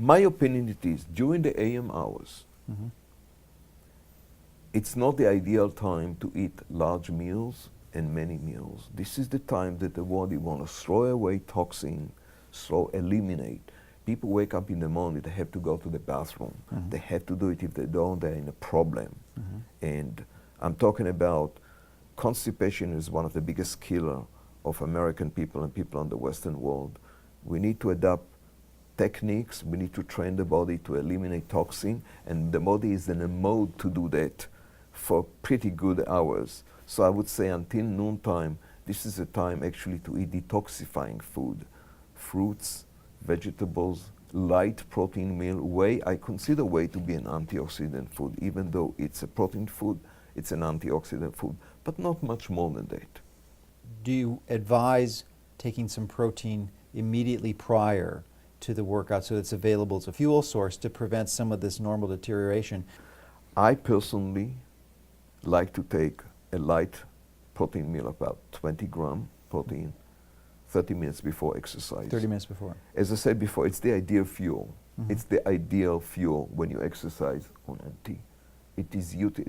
My opinion it is, during the AM hours, it's not the ideal time to eat large meals and many meals. This is the time that the body wants to throw away toxin, eliminate. People wake up in the morning, they have to go to the bathroom. They have to do it. If they don't, they're in a problem. And I'm talking about constipation is one of the biggest killers of American people and people in the Western world. We need to adopt techniques. We need to train the body to eliminate toxin, and the body is in a mode to do that for pretty good hours. So I would say until noontime, this is a time actually to eat detoxifying food. Fruits, vegetables, light protein meal. I consider whey to be an antioxidant food. Even though it's a protein food, it's an antioxidant food, but not much more than that. Do you advise taking some protein immediately prior to the workout so it's available as a fuel source to prevent some of this normal deterioration? I personally like to take a light protein meal, about 20 gram protein, 30 minutes before exercise. 30 minutes before. As I said before, it's the ideal fuel. It's the ideal fuel when you exercise on empty. It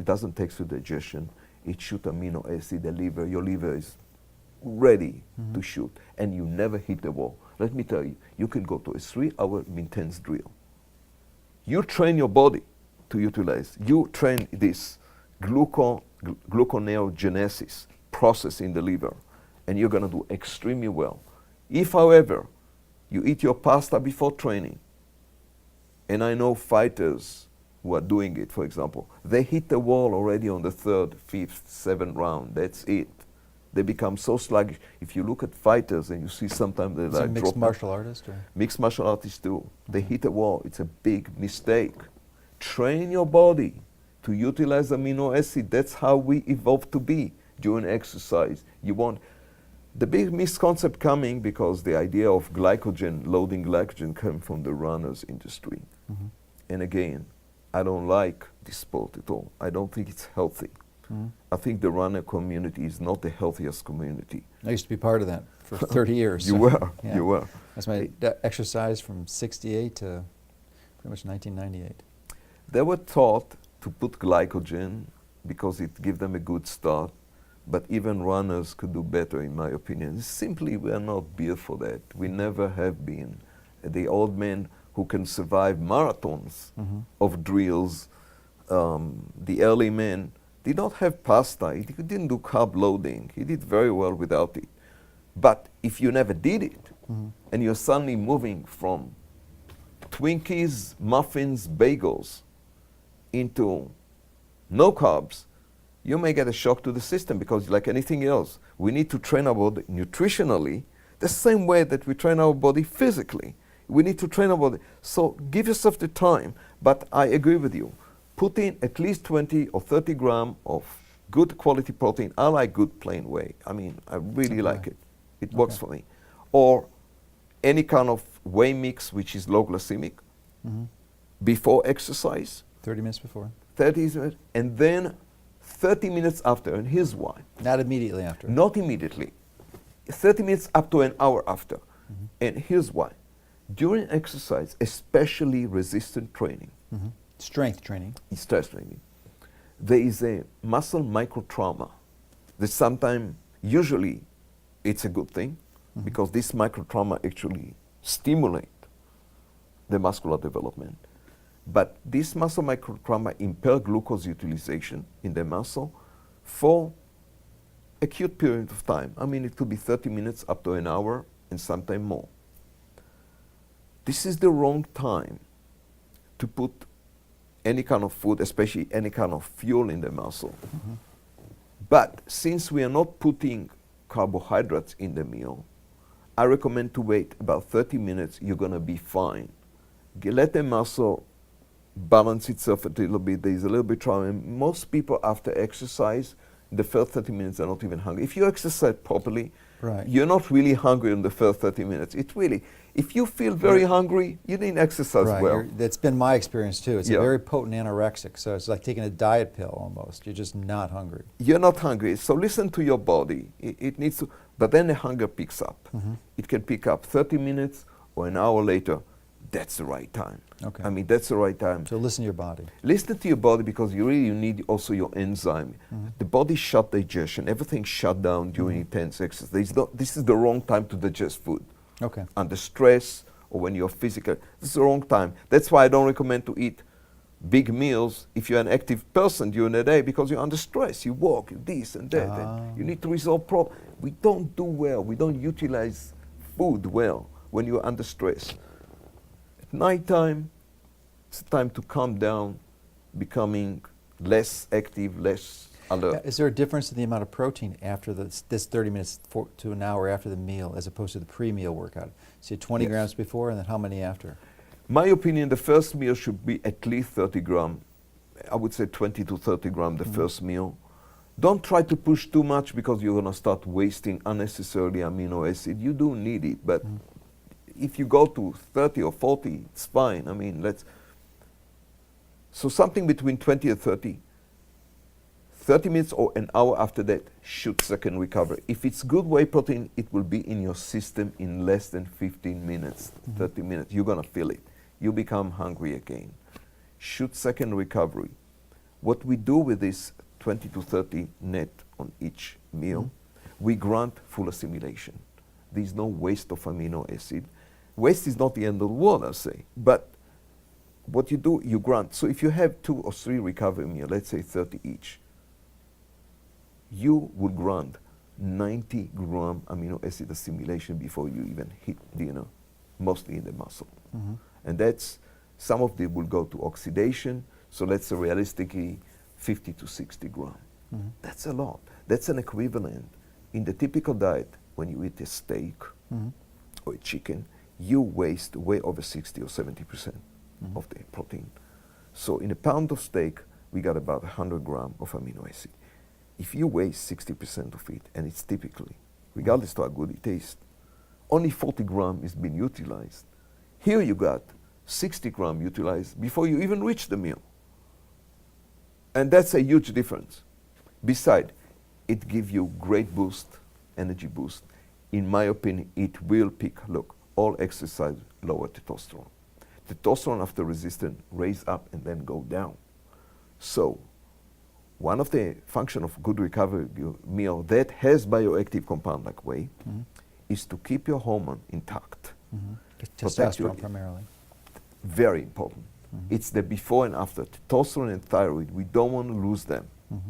doesn't take to digestion. It shoots amino acid, the liver. Your liver is ready to shoot, and you never hit the wall. Let me tell you, you can go to a 3-hour intense drill. You train your body to utilize. You train this gluconeogenesis process in the liver, and you're going to do extremely well. If, however, you eat your pasta before training, and I know fighters who are doing it, for example, they hit the wall already on the 3rd, 5th, 7th round. That's it. They become so sluggish. If you look at fighters and you see sometimes they're like mixed martial artist? Or? Mixed martial artists too. They hit a wall. It's a big mistake. Train your body to utilize amino acid. That's how we evolved to be during exercise. The big misconcept coming because the idea of loading glycogen came from the runners industry. And again, I don't like this sport at all. I don't think it's healthy. I think the runner community is not the healthiest community. I used to be part of that for 30 years. You were, yeah. you were. That's my exercise from 68 to pretty much 1998. They were taught to put glycogen because it gives them a good start, but even runners could do better in my opinion. Simply we are not built for that. We never have been. The old men who can survive marathons of drills, the early men did not have pasta. He didn't do carb loading. He did very well without it. But if you never did it, and you're suddenly moving from Twinkies, muffins, bagels into no carbs, you may get a shock to the system because like anything else, we need to train our body nutritionally the same way that we train our body physically. We need to train our body. So give yourself the time. But I agree with you. Put in at least 20 or 30 grams of good quality protein. I like good plain whey. I mean, I really like it. It works for me. Or any kind of whey mix which is low glycemic before exercise. 30 minutes before. 30 minutes, and then 30 minutes after. And here's why. Not immediately after. Not immediately. 30 minutes up to an hour after. And here's why. During exercise, especially resistant training, strength training, there is a muscle microtrauma that sometimes, usually, it's a good thing because this microtrauma actually stimulates the muscular development. But this muscle microtrauma impair glucose utilization in the muscle for acute period of time. I mean, it could be 30 minutes up to an hour and sometimes more. This is the wrong time to put any kind of food, especially any kind of fuel in the muscle. But since we are not putting carbohydrates in the meal, I recommend to wait about 30 minutes. You're going to be fine. Let the muscle balance itself a little bit. There's a little bit trauma. Most people after exercise, the first 30 minutes are not even hungry. If you exercise properly, you're not really hungry in the first 30 minutes. It really, if you feel very hungry, you didn't exercise well. That's been my experience too. It's a very potent anorexic, so it's like taking a diet pill almost. You're just not hungry. You're not hungry, so listen to your body. It needs to, but then the hunger picks up. It can pick up 30 minutes or an hour later. that's the right time. Okay. I mean, that's the right time. So listen to your body. Listen to your body, because you need also your enzyme. The body shut digestion, everything shut down during intense exercise. This is the wrong time to digest food. Okay. Under stress or when you're physical, this is the wrong time. That's why I don't recommend to eat big meals if you're an active person during the day, because you're under stress. You walk, you this and that, and you need to resolve problems. We don't do well. We don't utilize food well when you're under stress. At nighttime, it's time to calm down, becoming less active, less alert. Is there a difference in the amount of protein after this 30 minutes to an hour after the meal as opposed to the pre-meal workout? So 20 Yes. grams before, and then how many after? My opinion, the first meal should be at least 30 grams. I would say 20 to 30 grams the first meal. Don't try to push too much, because you're going to start wasting unnecessarily amino acid. You do need it, but if you go to 30 or 40, it's fine. I mean, so something between 20 and 30. 30 minutes or an hour after that, shoot second recovery. If it's good whey protein, it will be in your system in less than 15 minutes, 30 minutes. You're going to feel it. You become hungry again. Shoot second recovery. What we do with this 20 to 30 net on each meal, we grant full assimilation. There's no waste of amino acid. Waste is not the end of the world, I'll say. But what you do, you grant. So if you have 2 or 3 recovery meals, let's say 30 each, you will grant 90 gram amino acid assimilation before you even hit dinner, mostly in the muscle. And that's, some of them will go to oxidation, so let's say realistically 50 to 60 gram. That's a lot. That's an equivalent. In the typical diet, when you eat a steak or a chicken, you waste way over 60 or 70% of the protein. So in a pound of steak, we got about 100 grams of amino acid. If you waste 60% of it, and it's typically, regardless of how good it tastes, only 40 grams is being utilized. Here you got 60 grams utilized before you even reach the meal. And that's a huge difference. Besides, it gives you great boost, energy boost. In my opinion, it will peak. Look, all exercise lower testosterone. Testosterone after resistance raise up and then go down. So one of the function of good recovery meal that has bioactive compound like whey is to keep your hormone intact. Testosterone primarily. Very important. It's the before and after. Testosterone and thyroid, we don't want to lose them.